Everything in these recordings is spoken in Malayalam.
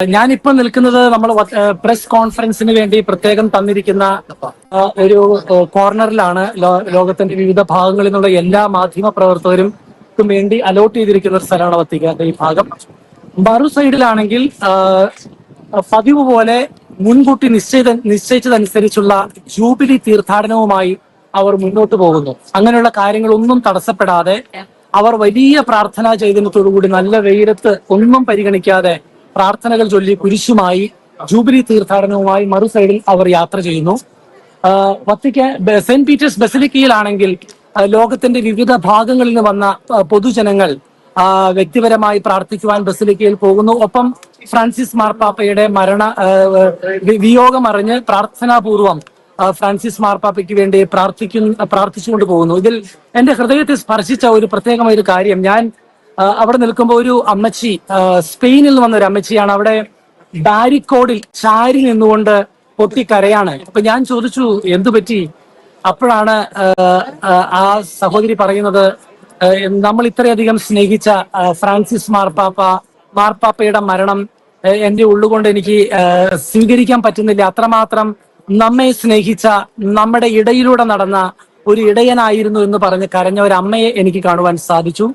ഞാനിപ്പോൾ നിൽക്കുന്നത് നമ്മൾ പ്രസ് കോൺഫറൻസിന് വേണ്ടി പ്രത്യേകം തന്നിരിക്കുന്ന ഒരു കോർണറിലാണ്. ലോകത്തിന്റെ വിവിധ ഭാഗങ്ങളിൽ നിന്നുള്ള എല്ലാ മാധ്യമ പ്രവർത്തകരും വേണ്ടി അലോട്ട് ചെയ്തിരിക്കുന്ന ഒരു സ്ഥലമാണ് വത്തിക്കാന്റെ ഈ ഭാഗം. മറു സൈഡിലാണെങ്കിൽ പതിവ് പോലെ മുൻകൂട്ടി നിശ്ചയിച്ചതനുസരിച്ചുള്ള ജൂബിലി തീർത്ഥാടനവുമായി അവർ മുന്നോട്ട് പോകുന്നു. അങ്ങനെയുള്ള കാര്യങ്ങളൊന്നും തടസ്സപ്പെടാതെ അവർ വലിയ പ്രാർത്ഥനാ ചൈതന്യത്തോടുകൂടി നല്ല വെയിലത്ത് ഒന്നും പരിഗണിക്കാതെ പ്രാർത്ഥനകൾ ചൊല്ലി കുരിശുമായി ജൂബിലി തീർത്ഥാടനവുമായി മറു സൈഡിൽ അവർ യാത്ര ചെയ്യുന്നു. വത്തിക്കാൻ സെന്റ് പീറ്റേഴ്സ് ബസിലിക്കയിലാണെങ്കിൽ ലോകത്തിന്റെ വിവിധ ഭാഗങ്ങളിൽ നിന്ന് വന്ന പൊതുജനങ്ങൾ വ്യക്തിപരമായി പ്രാർത്ഥിക്കുവാൻ ബസിലിക്കയിൽ പോകുന്നു. ഒപ്പം ഫ്രാൻസിസ് മാർപ്പാപ്പയുടെ വിയോഗം അറിഞ്ഞ് പ്രാർത്ഥനാപൂർവം ഫ്രാൻസിസ് മാർപ്പാപ്പയ്ക്ക് വേണ്ടി പ്രാർത്ഥിച്ചുകൊണ്ട് പോകുന്നു. ഇതിൽ എന്റെ ഹൃദയത്തെ സ്പർശിച്ച ഒരു പ്രത്യേകമായ ഒരു കാര്യം, ഞാൻ അവിടെ നിൽക്കുമ്പോൾ ഒരു അമ്മച്ചി, സ്പെയിനിൽ നിന്ന് വന്ന ഒരു അമ്മച്ചിയാണ്, അവിടെ ബാരിക്കോഡിൽ ചാരി നിന്നുകൊണ്ട് പൊട്ടിക്കരയാണ്. അപ്പൊ ഞാൻ ചോദിച്ചു എന്തു പറ്റി? അപ്പോഴാണ് ആ സഹോദരി പറയുന്നത്, നമ്മൾ ഇത്രയധികം സ്നേഹിച്ച ഫ്രാൻസിസ് മാർപ്പാപ്പയുടെ മരണം എന്റെ ഉള്ളുകൊണ്ട് എനിക്ക് സ്വീകരിക്കാൻ പറ്റുന്നില്ല. അത്രമാത്രം നമ്മെ സ്നേഹിച്ച, നമ്മുടെ ഇടയിലൂടെ നടന്ന ഒരു ഇടയനായിരുന്നു എന്ന് പറഞ്ഞ് കരഞ്ഞ ഒരു അമ്മയെ എനിക്ക് കാണുവാൻ സാധിച്ചു.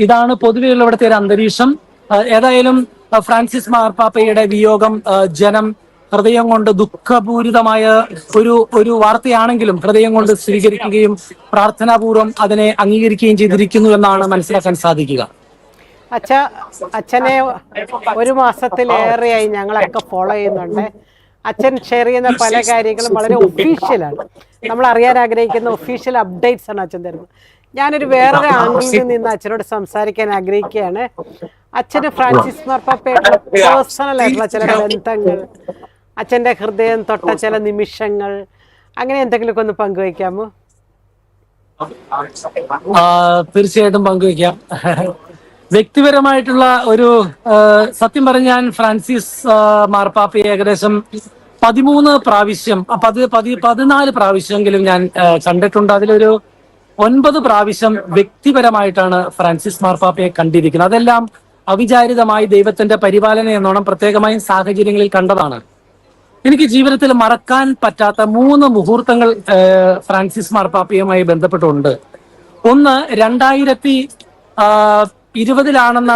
ഇതാണ് പൊതുവെയുള്ള ഇവിടുത്തെ ഒരു അന്തരീക്ഷം. ഏതായാലും ഫ്രാൻസിസ് മാർപ്പാപ്പയുടെ വിയോഗം ജനം ഹൃദയം കൊണ്ട് ദുഃഖപൂരിതമായ ഒരു വാർത്തയാണെങ്കിലും ഹൃദയം കൊണ്ട് സ്വീകരിക്കുകയും പ്രാർത്ഥനാപൂർവം അതിനെ അംഗീകരിക്കുകയും ചെയ്തിരിക്കുന്നു എന്നാണ് മനസ്സിലാക്കാൻ സാധിക്കുക. അച്ഛനെ ഒരു മാസത്തിലേറെയായി ഞങ്ങളൊക്കെ ഫോളോ ചെയ്യുന്നുണ്ട്. അച്ഛൻ ഷെയർ ചെയ്യുന്ന പല കാര്യങ്ങളും വളരെ ഒഫീഷ്യലാണ്. നമ്മൾ അറിയാൻ ആഗ്രഹിക്കുന്ന ഒഫീഷ്യൽ അപ്ഡേറ്റ്സ് ആണ് അച്ഛൻ തരുന്നത്. ഞാനൊരു വേറൊരു ആംഗിളിൽ നിന്ന് അച്ഛനോട് സംസാരിക്കാൻ ആഗ്രഹിക്കുകയാണ്. അച്ഛന് ഫ്രാൻസിസ് മാർപ്പാപ്പയായിട്ടുള്ള പേഴ്സണൽ ആയിട്ടുള്ള ചില ബന്ധങ്ങൾ, അച്ഛൻ്റെ ഹൃദയം തൊട്ട ചില നിമിഷങ്ങൾ, അങ്ങനെ എന്തെങ്കിലുമൊക്കെ ഒന്ന് പങ്കുവയ്ക്കാമോ? തീർച്ചയായിട്ടും പങ്കുവയ്ക്കാം. വ്യക്തിപരമായിട്ടുള്ള ഒരു സത്യം പറഞ്ഞ, ഞാൻ ഫ്രാൻസിസ് മാർപ്പാപ്പയെ ഏകദേശം 14 പ്രാവശ്യമെങ്കിലും ഞാൻ കണ്ടിട്ടുണ്ട്. അതിലൊരു 9 പ്രാവശ്യം വ്യക്തിപരമായിട്ടാണ് ഫ്രാൻസിസ് മാർപ്പാപ്പയെ കണ്ടിരിക്കുന്നത്. അതെല്ലാം അവിചാരിതമായി ദൈവത്തിന്റെ പരിപാലന എന്നോണം പ്രത്യേകമായും സാഹചര്യങ്ങളിൽ കണ്ടതാണ്. എനിക്ക് ജീവിതത്തിൽ മറക്കാൻ പറ്റാത്ത 3 മുഹൂർത്തങ്ങൾ ഫ്രാൻസിസ് മാർപ്പാപ്പയുമായി ബന്ധപ്പെട്ടുണ്ട്. ഒന്ന് 2020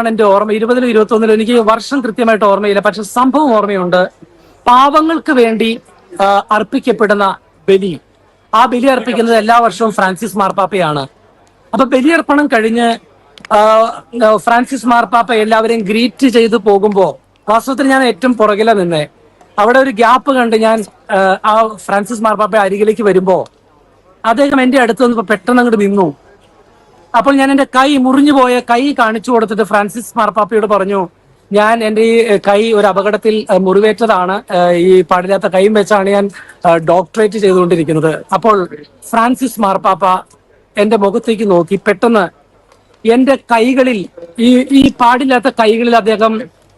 എൻ്റെ ഓർമ്മ, 20 21 എനിക്ക് വർഷം കൃത്യമായിട്ട് ഓർമ്മയില്ല, പക്ഷെ സംഭവം ഓർമ്മയുണ്ട്. പാവങ്ങൾക്ക് വേണ്ടി അർപ്പിക്കപ്പെടുന്ന ബലി, ആ ബലി അർപ്പിക്കുന്നത് എല്ലാ വർഷവും ഫ്രാൻസിസ് മാർപ്പാപ്പയാണ്. അപ്പൊ ബലിയർപ്പണം കഴിഞ്ഞ് ഫ്രാൻസിസ് മാർപ്പാപ്പ എല്ലാവരെയും ഗ്രീറ്റ് ചെയ്ത് പോകുമ്പോ വാസ്തവത്തിൽ ഞാൻ ഏറ്റവും പുറകില നിന്നേ. അവിടെ ഒരു ഗ്യാപ്പ് കണ്ട് ഞാൻ ആ ഫ്രാൻസിസ് മാർപ്പാപ്പ അരികിലേക്ക് വരുമ്പോ അദ്ദേഹം എന്റെ അടുത്ത് വന്നപ്പോ പെട്ടെന്ന് അങ്ങോട്ട് നിന്നു. അപ്പോൾ ഞാൻ എൻ്റെ മുറിഞ്ഞു പോയ കൈ കാണിച്ചു കൊടുത്തിട്ട് ഫ്രാൻസിസ് മാർപ്പാപ്പയോട് പറഞ്ഞു, ഞാൻ എൻ്റെ ഈ കൈ ഒരു അപകടത്തിൽ മുറിവേറ്റതാണ്, ഈ പാടില്ലാത്ത കൈയും വെച്ചാണ് ഞാൻ ഡോക്ടറേറ്റ് ചെയ്തുകൊണ്ടിരിക്കുന്നത്. അപ്പോൾ ഫ്രാൻസിസ് മാർപ്പാപ്പ എൻ്റെ മുഖത്തേക്ക് നോക്കി പെട്ടെന്ന് എൻ്റെ കൈകളിൽ, ഈ പാടില്ലാത്ത കൈകളിൽ അദ്ദേഹം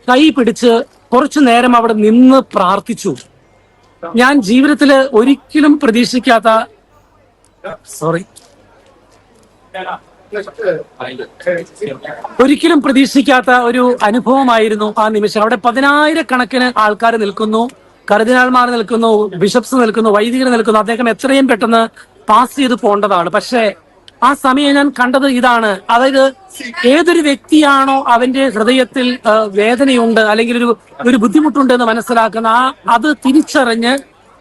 കൈ പിടിച്ച് കുറച്ചു നേരം അവിടെ നിന്ന് പ്രാർത്ഥിച്ചു. ഞാൻ ജീവിതത്തിൽ ഒരിക്കലും പ്രതീക്ഷിക്കാത്ത ഒരു അനുഭവമായിരുന്നു ആ നിമിഷം. അവിടെ 10,000-കണക്കിന് ആൾക്കാർ നിൽക്കുന്നു, കർദിനാൾമാർ നിൽക്കുന്നു, ബിഷപ്സ് നിൽക്കുന്നു, വൈദികർ നിൽക്കുന്നു. അദ്ദേഹം എത്രയും പെട്ടെന്ന് പാസ് ചെയ്ത് പോകേണ്ടതാണ്. പക്ഷേ ആ സമയം ഞാൻ കണ്ടത് ഇതാണ്. അതായത് ഏതൊരു വ്യക്തിയാണോ അവന്റെ ഹൃദയത്തിൽ വേദനയുണ്ട് അല്ലെങ്കിൽ ഒരു ബുദ്ധിമുട്ടുണ്ട് എന്ന് മനസ്സിലാക്കുന്ന അത് തിരിച്ചറിഞ്ഞ്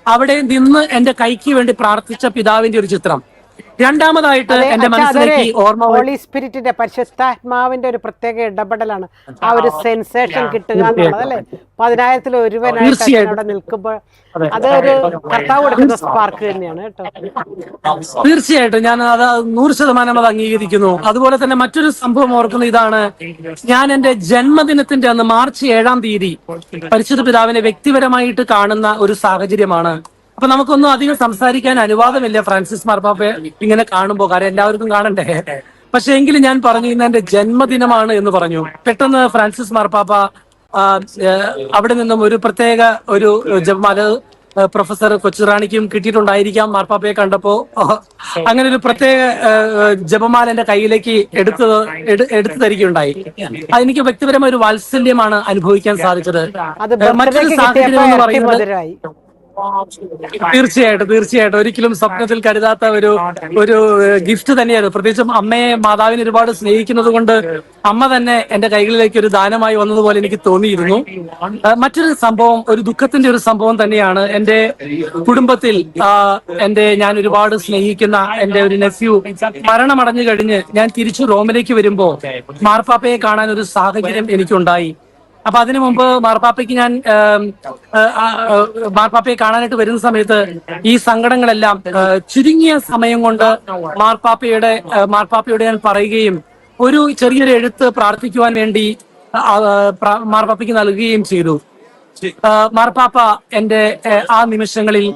അവിടെ നിന്ന് എന്റെ കൈക്ക് വേണ്ടി പ്രാർത്ഥിച്ച പിതാവിന്റെ ഒരു ചിത്രം. രണ്ടാമതായിട്ട് എന്റെ മനസ്സിലേക്ക് ഓർമ്മ, ഹോളി സ്പിരിറ്റിന്റെ, പരിശുദ്ധാത്മാവിന്റെ ഒരു പ്രത്യേക ഇടപെടലാണ് ആ ഒരു സെൻസേഷൻ കിട്ടുക എന്നുള്ളത്, അല്ലെ? 10,000-ൽ ഒരുവനായിട്ട് അവിടെ നിൽക്കുമ്പോൾ അതൊരു കർത്താവ് കൊടുക്കുന്ന സ്പാർക്ക് തന്നെയാണ് കേട്ടോ. തീർച്ചയായിട്ടും ഞാൻ അത് 100% അത് അംഗീകരിക്കുന്നു. അതുപോലെ തന്നെ മറ്റൊരു സംഭവം ഓർക്കുന്ന ഇതാണ്, ഞാൻ എന്റെ ജന്മദിനത്തിന്റെ അന്ന് മാർച്ച് 7-ാം തീയതി പരിശുദ്ധ പിതാവിനെ വ്യക്തിപരമായിട്ട് കാണുന്ന ഒരു സാഹചര്യമാണ്. അപ്പൊ നമുക്കൊന്നും അധികം സംസാരിക്കാൻ അനുവാദമില്ല ഫ്രാൻസിസ് മാർപ്പാപ്പയെ ഇങ്ങനെ കാണുമ്പോൾ, കാരണം എല്ലാവർക്കും കാണണ്ടേ. പക്ഷെ എങ്കിലും ഞാൻ പറഞ്ഞു, ഇന്ന് എന്റെ ജന്മദിനമാണ് എന്ന് പറഞ്ഞു. പെട്ടെന്ന് ഫ്രാൻസിസ് മാർപ്പാപ്പ അവിടെ നിന്നും ഒരു പ്രത്യേക ഒരു ജപമാല പ്രൊഫസർ കൊച്ചുറാണിക്കും കിട്ടിയിട്ടുണ്ടായിരിക്കാം മാർപ്പാപ്പയെ കണ്ടപ്പോ. അങ്ങനെ ഒരു പ്രത്യേക ജപമാല എന്റെ കയ്യിലേക്ക് എടുത്തു തരികയുണ്ടായി. അതെനിക്ക് വ്യക്തിപരമായ ഒരു വാത്സല്യമാണ് അനുഭവിക്കാൻ സാധിച്ചത്. മറ്റൊരു സാഹചര്യം എന്ന് പറയുന്നത് തീർച്ചയായിട്ടും ഒരിക്കലും സ്വപ്നത്തിൽ കരുതാത്ത ഒരു ഗിഫ്റ്റ് തന്നെയായിരുന്നു. പ്രത്യേകിച്ചും അമ്മയെ മാതാവിനെ ഒരുപാട് സ്നേഹിക്കുന്നത് കൊണ്ട് അമ്മ തന്നെ എന്റെ കൈകളിലേക്ക് ഒരു ദാനമായി വന്നതുപോലെ എനിക്ക് തോന്നിയിരുന്നു. മറ്റൊരു സംഭവം, ഒരു ദുഃഖത്തിന്റെ ഒരു സംഭവം തന്നെയാണ്. എന്റെ കുടുംബത്തിൽ ഞാൻ ഒരുപാട് സ്നേഹിക്കുന്ന എന്റെ ഒരു നെഫ്യൂ മരണമടഞ്ഞു കഴിഞ്ഞ് ഞാൻ തിരിച്ചു റോമിലേക്ക് വരുമ്പോ മാർപ്പാപ്പയെ കാണാൻ ഒരു സാഹചര്യം എനിക്കുണ്ടായി. അപ്പൊ അതിനു മുമ്പ് മാർപ്പാപ്പയെ കാണാനായിട്ട് വരുന്ന സമയത്ത് ഈ സങ്കടങ്ങളെല്ലാം ചുരുങ്ങിയ സമയം കൊണ്ട് മാർപ്പാപ്പയോട് ഞാൻ പറയുകയും ഒരു ചെറിയൊരു എഴുത്ത് പ്രാർത്ഥിക്കുവാൻ വേണ്ടി മാർപ്പാപ്പയ്ക്ക് നൽകുകയും ചെയ്തു. മാർപ്പാപ്പ എന്റെ ആ നിമിഷങ്ങളിൽ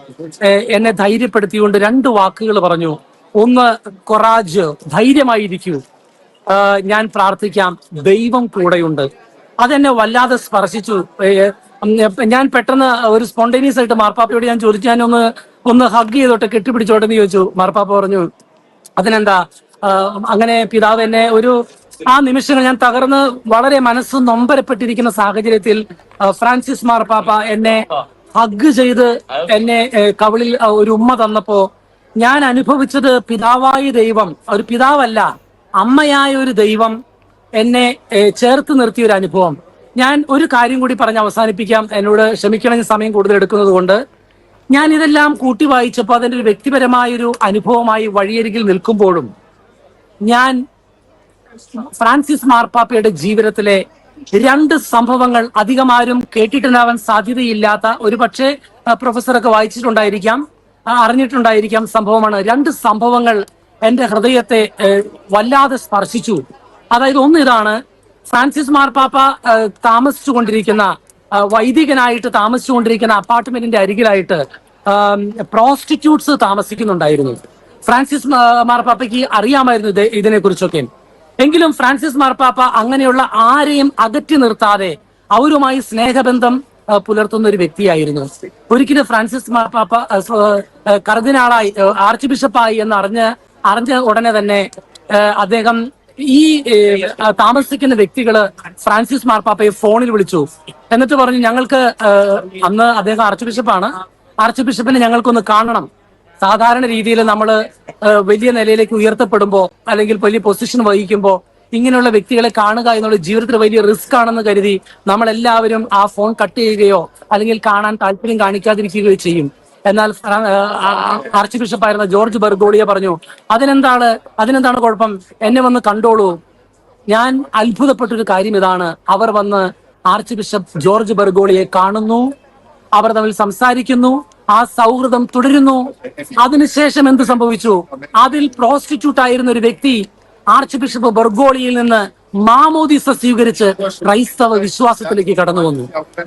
എന്നെ ധൈര്യപ്പെടുത്തിക്കൊണ്ട് 2 വാക്കുകൾ പറഞ്ഞു. ഒന്ന്, കൊറാജ്, ധൈര്യമായിരിക്കൂ, ഞാൻ പ്രാർത്ഥിക്കാം, ദൈവം കൂടെയുണ്ട്. അതെന്നെ വല്ലാതെ സ്പർശിച്ചു. ഞാൻ പെട്ടെന്ന് ഒരു സ്പോണ്ടേനിയസ് ആയിട്ട് മാർപ്പാപ്പയോട് ഞാൻ ചോദിച്ചു, ഒന്ന് ഹഗ് ചെയ്തോട്ടെ, കെട്ടിപ്പിടിച്ചോട്ടെ എന്ന് ചോദിച്ചു. മാർപ്പാപ്പ പറഞ്ഞു, അതിനെന്താ, അങ്ങനെ പിതാവ് എന്നെ ആ നിമിഷങ്ങൾ ഞാൻ തകർന്ന് വളരെ മനസ്സ് നൊമ്പരപ്പെട്ടിരിക്കുന്ന സാഹചര്യത്തിൽ ഫ്രാൻസിസ് മാർപ്പാപ്പ എന്നെ ഹഗ് ചെയ്ത് എന്നെ കവിളിൽ ഒരു ഉമ്മ തന്നപ്പോ ഞാൻ അനുഭവിച്ചത് പിതാവായ ദൈവം, ഒരു പിതാവല്ല അമ്മയായ ഒരു ദൈവം എന്നെ ചേർത്ത് നിർത്തിയ ഒരു അനുഭവം. ഞാൻ ഒരു കാര്യം കൂടി പറഞ്ഞ് അവസാനിപ്പിക്കാം, എന്നോട് ക്ഷമിക്കണമെങ്കിൽ സമയം കൂടുതൽ എടുക്കുന്നത് കൊണ്ട്. ഞാൻ ഇതെല്ലാം കൂട്ടി വായിച്ചപ്പോൾ അതിൻ്റെ ഒരു വ്യക്തിപരമായൊരു അനുഭവമായി വഴിയരികിൽ നിൽക്കുമ്പോഴും ഞാൻ ഫ്രാൻസിസ് മാർപ്പാപ്പയുടെ ജീവിതത്തിലെ 2 സംഭവങ്ങൾ അധികമാരും കേട്ടിട്ടുണ്ടാവാൻ സാധ്യതയില്ലാത്ത, ഒരു പക്ഷേ പ്രൊഫസറൊക്കെ വായിച്ചിട്ടുണ്ടായിരിക്കാം, അറിഞ്ഞിട്ടുണ്ടായിരിക്കാം സംഭവമാണ്. 2 സംഭവങ്ങൾ എന്റെ ഹൃദയത്തെ വല്ലാതെ സ്പർശിച്ചു. അതായത് ഒന്ന് ഇതാണ്, ഫ്രാൻസിസ് മാർപ്പാപ്പ വൈദികനായിട്ട് താമസിച്ചുകൊണ്ടിരിക്കുന്ന അപ്പാർട്ട്മെന്റിന്റെ അരികിലായിട്ട് പ്രോസ്റ്റിറ്റ്യൂട്ട്സ് താമസിക്കുന്നുണ്ടായിരുന്നു. ഫ്രാൻസിസ് മാർപ്പാപ്പയ്ക്ക് അറിയാമായിരുന്നു ഇതിനെ കുറിച്ചൊക്കെ. എങ്കിലും ഫ്രാൻസിസ് മാർപ്പാപ്പ അങ്ങനെയുള്ള ആരെയും അകറ്റി നിർത്താതെ അവരുമായി സ്നേഹബന്ധം പുലർത്തുന്ന ഒരു വ്യക്തിയായിരുന്നു. ഒരിക്കലും ഫ്രാൻസിസ് മാർപ്പാപ്പ കർദിനാളായി, ആർച്ച് ബിഷപ്പായി എന്ന് അറിഞ്ഞ ഉടനെ തന്നെ അദ്ദേഹം ഈ താമസിക്കുന്ന വ്യക്തികള് ഫ്രാൻസിസ് മാർപ്പാപ്പയെ ഫോണിൽ വിളിച്ചു. എന്നിട്ട് പറഞ്ഞു, ഞങ്ങൾക്ക് അന്ന് അദ്ദേഹം ആർച്ച് ബിഷപ്പാണ്, ആർച്ച് ബിഷപ്പിനെ ഞങ്ങൾക്കൊന്ന് കാണണം. സാധാരണ രീതിയിൽ നമ്മൾ വലിയ നിലയിലേക്ക് ഉയർത്തപ്പെടുമ്പോ അല്ലെങ്കിൽ വലിയ പൊസിഷൻ വഹിക്കുമ്പോ ഇങ്ങനെയുള്ള വ്യക്തികളെ കാണുക എന്നുള്ള ജീവിതത്തിൽ വലിയ റിസ്ക് ആണെന്ന് കരുതി നമ്മളെല്ലാവരും ആ ഫോൺ കട്ട് ചെയ്യുകയോ അല്ലെങ്കിൽ കാണാൻ താല്പര്യം കാണിക്കാതിരിക്കുകയോ ചെയ്യും. എന്നാൽ ആർച്ച് ബിഷപ്പായിരുന്ന ജോർജ് ബെർഗോളിയ പറഞ്ഞു, അതിനെന്താണ് കുഴപ്പം, എന്നെ വന്ന് കണ്ടോളൂ. ഞാൻ അത്ഭുതപ്പെട്ടൊരു കാര്യം ഇതാണ്, അവർ വന്ന് ആർച്ച് ബിഷപ്പ് ജോർജ് ബെർഗോളിയെ കാണുന്നു, അവർ തമ്മിൽ സംസാരിക്കുന്നു, ആ സൗഹൃദം തുടരുന്നു. അതിനുശേഷം എന്ത് സംഭവിച്ചു? അതിൽ പ്രോസ്റ്റിറ്റ്യൂട്ട് ആയിരുന്ന ഒരു വ്യക്തി ആർച്ച് ബിഷപ്പ് ബെർഗോളിയിൽ നിന്ന് മാമോദിസ സ്വീകരിച്ച് ക്രൈസ്തവ വിശ്വാസത്തിലേക്ക് കടന്നു വന്നു.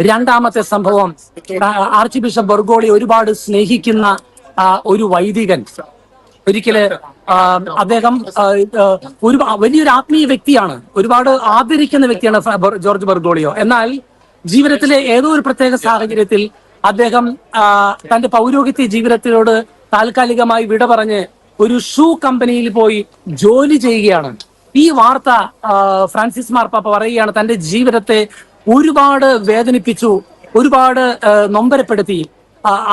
2ാമത്തെ സംഭവം, ആർച്ച് ബിഷപ്പ് ബെർഗോളി ഒരുപാട് സ്നേഹിക്കുന്ന ഒരു വൈദികൻ, ഒരിക്കല് അദ്ദേഹം വലിയൊരു ആത്മീയ വ്യക്തിയാണ്, ഒരുപാട് ആദരിക്കുന്ന വ്യക്തിയാണ് ജോർജ് ബെർഗോളിയോ. എന്നാൽ ജീവിതത്തിലെ ഏതോ ഒരു പ്രത്യേക സാഹചര്യത്തിൽ അദ്ദേഹം തന്റെ പൗരോഹിത്യ ജീവിതത്തിനോട് താൽക്കാലികമായി വിട പറഞ്ഞ് ഒരു ഷൂ കമ്പനിയിൽ പോയി ജോലി ചെയ്യുകയാണ്. ഈ വാർത്ത ഫ്രാൻസിസ് മാർപ്പാപ്പ പറയുകയാണ്, തന്റെ ജീവിതത്തെ ഒരുപാട് വേദനിപ്പിച്ചു, ഒരുപാട് നൊമ്പരപ്പെടുത്തി.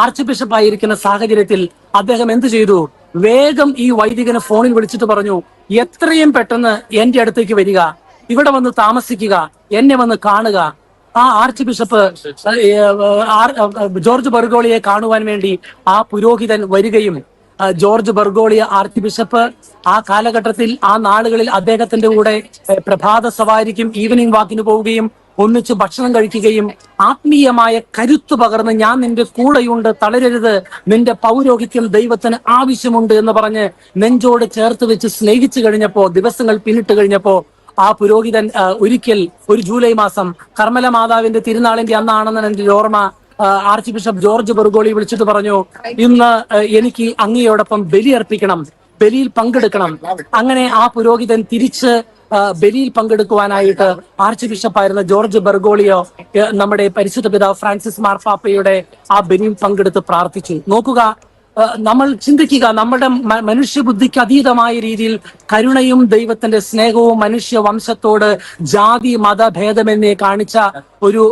ആർച്ച് ബിഷപ്പ് ആയിരിക്കുന്ന സാഹചര്യത്തിൽ അദ്ദേഹം എന്ത് ചെയ്തു? വേഗം ഈ വൈദികനെ ഫോണിൽ വിളിച്ചിട്ട് പറഞ്ഞു, എത്രയും പെട്ടെന്ന് എന്റെ അടുത്തേക്ക് വരിക, ഇവിടെ വന്ന് താമസിക്കുക, എന്നെ വന്ന് കാണുക. ആ ആർച്ച് ബിഷപ്പ് ജോർജ് ബെർഗോളിയെ കാണുവാൻ വേണ്ടി ആ പുരോഹിതൻ വരികയും ജോർജ് ബെർഗോളിയ ആർച്ച് ബിഷപ്പ് ആ കാലഘട്ടത്തിൽ, ആ നാളുകളിൽ അദ്ദേഹത്തിന്റെ കൂടെ പ്രഭാത സവാരിക്കും ഈവനിങ് വാക്കിന് പോവുകയും ഒന്നിച്ച് ഭക്ഷണം കഴിക്കുകയും ആത്മീയമായ കരുത്ത് പകർന്ന്, ഞാൻ നിന്റെ കൂടെയുണ്ട്, തളരരുത്, നിന്റെ പൗരോഹിത്യം ദൈവത്തിന് ആവശ്യമുണ്ട് എന്ന് പറഞ്ഞ് നെഞ്ചോട് ചേർത്ത് വെച്ച് സ്നേഹിച്ചു കഴിഞ്ഞപ്പോ, ദിവസങ്ങൾ പിന്നിട്ട് കഴിഞ്ഞപ്പോ, ആ പുരോഹിതൻ ഒരിക്കൽ ഒരു ജൂലൈ മാസം കർമ്മല മാതാവിന്റെ തിരുനാളിന്റെ അന്നാണെന്ന് എന്റെ ഓർമ്മ, ആർച്ച് ബിഷപ്പ് ജോർജ് ബെർഗോളി വിളിച്ചിട്ട് പറഞ്ഞു, ഇന്ന് എനിക്ക് അങ്ങയോടൊപ്പം ബലി അർപ്പിക്കണം, ബലിയിൽ പങ്കെടുക്കണം. അങ്ങനെ ആ പുരോഹിതൻ തിരിച്ച് ബലിയിൽ പങ്കെടുക്കുവാനായിട്ട് ആർച്ച് ബിഷപ്പായിരുന്ന ജോർജ് ബെർഗോളിയോ നമ്മുടെ പരിശുദ്ധ പിതാവ് ഫ്രാൻസിസ് മാർപ്പാപ്പയുടെ ആ ബലിയിൽ പങ്കെടുത്ത് പ്രാർത്ഥിച്ചു. നോക്കുക, നമ്മൾ ചിന്തിക്കുക, നമ്മുടെ മനുഷ്യബുദ്ധിക്ക് അതീതമായ രീതിയിൽ കരുണയും ദൈവത്തിന്റെ സ്നേഹവും മനുഷ്യ വംശത്തോട് ജാതി മതഭേദമെന്നേ കാണിച്ച ഒരു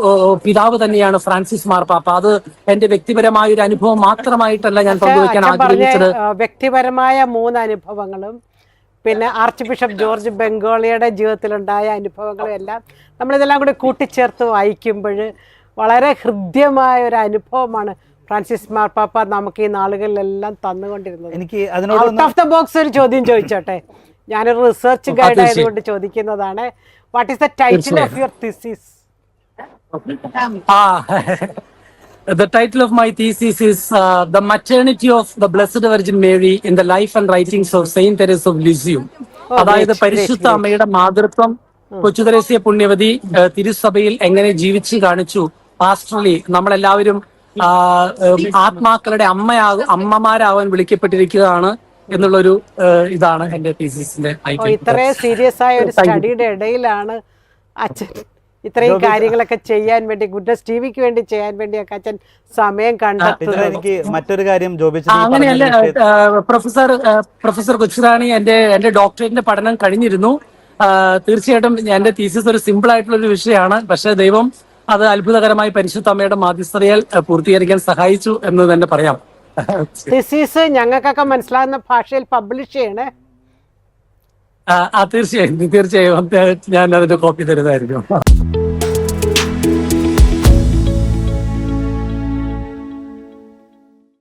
പിതാവ് തന്നെയാണ് ഫ്രാൻസിസ് മാർപ്പാപ്പ. അത് എന്റെ വ്യക്തിപരമായ ഒരു അനുഭവം മാത്രമായിട്ടല്ല ഞാൻ പങ്കുവയ്ക്കാൻ ആഗ്രഹിച്ചത്. വ്യക്തിപരമായ 3 അനുഭവങ്ങളും പിന്നെ ആർച്ച് ബിഷപ്പ് ജോർജ് ബെങ്കോളിയുടെ ജീവിതത്തിലുണ്ടായ അനുഭവങ്ങളും എല്ലാം നമ്മളിതെല്ലാം കൂടി കൂട്ടിച്ചേർത്ത് വായിക്കുമ്പോൾ വളരെ ഹൃദ്യമായ ഒരു അനുഭവമാണ് ഫ്രാൻസിസ് മാർപ്പാപ്പ നമുക്ക് ഈ നാളുകളിലെല്ലാം തന്നുകൊണ്ടിരുന്നത്. എനിക്ക് ഔട്ട് ഓഫ് ദ ബോക്സ് ഒരു ചോദ്യം ചോദിച്ചോട്ടെ, ഞാനൊരു റിസർച്ച് ഗൈഡ് ആയതുകൊണ്ട് ചോദിക്കുന്നതാണ്. What is the title of your thesis? The title of my thesis is The Maternity of the Blessed Virgin Mary in the Life and Writings of Saint Teresa of Lisieux. അതായത് പരിശുദ്ധ അമ്മയുടെ മാതൃത്വം കൊച്ചുതെരേസ്യ പുണ്യവതി തിരുസഭയിൽ എങ്ങനെ ജീവിച്ചു കാണിച്ചു. പാസ്റ്ററലി നമ്മളെല്ലാവരും ആത്മാക്കളുടെ അമ്മമാരാവാൻ വിളിക്കപ്പെട്ടിരിക്കുകയാണ് എന്നുള്ളൊരു ഇതാണ് എന്റെ തീസിസിന്റെ. ഇത്രയും സീരിയസ് ആയ ഒരു സ്റ്റഡിയുടെ ഇടയിലാണ് അച്ഛൻ ഇത്രയും കാര്യങ്ങളൊക്കെ ചെയ്യാൻ വേണ്ടി ഗുഡ്നസ് ടിവിക്ക് വേണ്ടി ചെയ്യാൻ വേണ്ടിയൊക്കെ അച്ഛൻ സമയം കണ്ടെത്തുന്നത്. എനിക്ക് മറ്റൊരു കാര്യം അങ്ങനെയല്ല പ്രൊഫസർ കൊച്ചുറാണി, എന്റെ ഡോക്ടറേറ്റിന്റെ പഠനം കഴിഞ്ഞിരുന്നു. തീർച്ചയായിട്ടും എന്റെ തീസിസ് ഒരു സിമ്പിൾ ആയിട്ടുള്ള ഒരു വിഷയമാണ്. പക്ഷെ ദൈവം അത് അത്ഭുതകരമായി പരിശുദ്ധ അമ്മയുടെ മാധ്യസ്ഥതയാൽ പൂർത്തീകരിക്കാൻ സഹായിച്ചു എന്ന് തന്നെ പറയാം. തീസിസ് ഞങ്ങൾക്കൊക്കെ മനസ്സിലാകുന്ന ഭാഷയിൽ പബ്ലിഷ് ചെയ്യണേ. തീർച്ചയായും ഞാൻ അതിന്റെ കോപ്പി തരുന്നതായിരിക്കും.